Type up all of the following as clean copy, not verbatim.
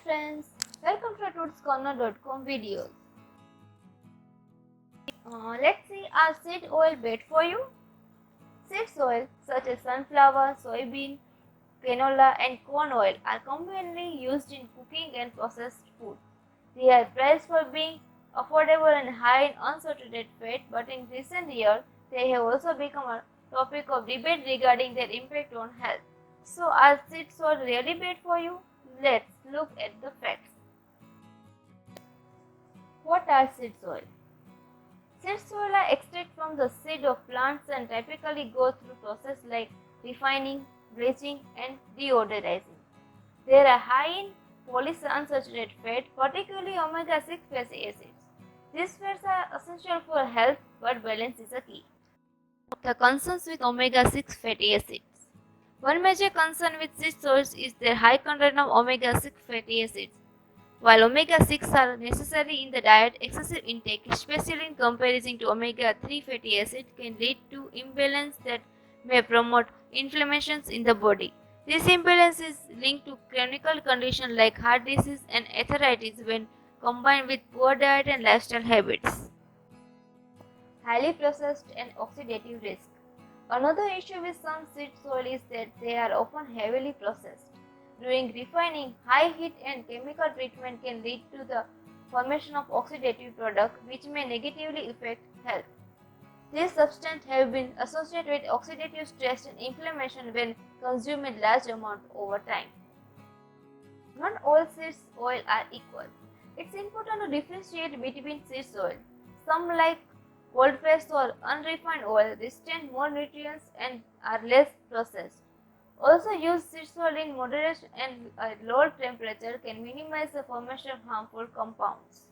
friends, welcome to tootscorner.com videos. Let's see, are seed oil bad for you? Seed oil such as sunflower, soybean, canola and corn oil are commonly used in cooking and processed food. They are praised for being affordable and high in unsaturated fat, but in recent years they have also become a topic of debate regarding their impact on health. So are seed oil really bad for you? Let's look at the facts. What are seed oil? Seed oil are extracted from the seed of plants and typically go through processes like refining, bleaching, and deodorizing. They are high in polyunsaturated fat, particularly omega-6 fatty acids. These fats are essential for health, but balance is a key. The concerns with omega-6 fatty acids. One major concern with seed oils is their high content of omega-6 fatty acids. While omega-6 are necessary in the diet, excessive intake, especially in comparison to omega-3 fatty acid, can lead to imbalance that may promote inflammations in the body. This imbalance is linked to chronic conditions like heart disease and arthritis when combined with poor diet and lifestyle habits. Highly processed and oxidative risk. Another issue with some seed oil is that they are often heavily processed. During refining, high heat and chemical treatment can lead to the formation of oxidative products which may negatively affect health. These substances have been associated with oxidative stress and inflammation when consumed in large amounts over time. Not all seed oil are equal. It's important to differentiate between seed oil. Some, like cold-pressed or unrefined oil, retain more nutrients and are less processed. Also, use seed oil in moderation and at low temperature can minimize the formation of harmful compounds.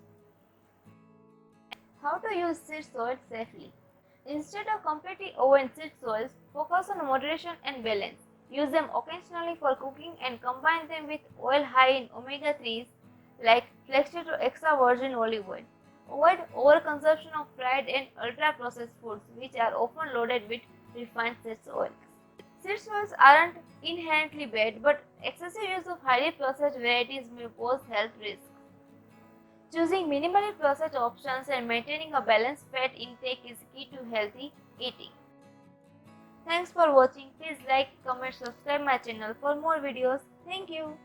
How to use seed oil safely? Instead of completely avoiding seed oils, focus on moderation and balance. Use them occasionally for cooking and combine them with oil high in omega-3s like flaxseed or extra virgin olive oil. Avoid overconsumption of fried and ultra-processed foods which are often loaded with refined seed oils. Seed oils aren't inherently bad, but excessive use of highly processed varieties may pose health risks. Choosing minimally processed options and maintaining a balanced fat intake is key to healthy eating. Thanks for watching. Please like, comment, subscribe my channel for more videos. Thank you.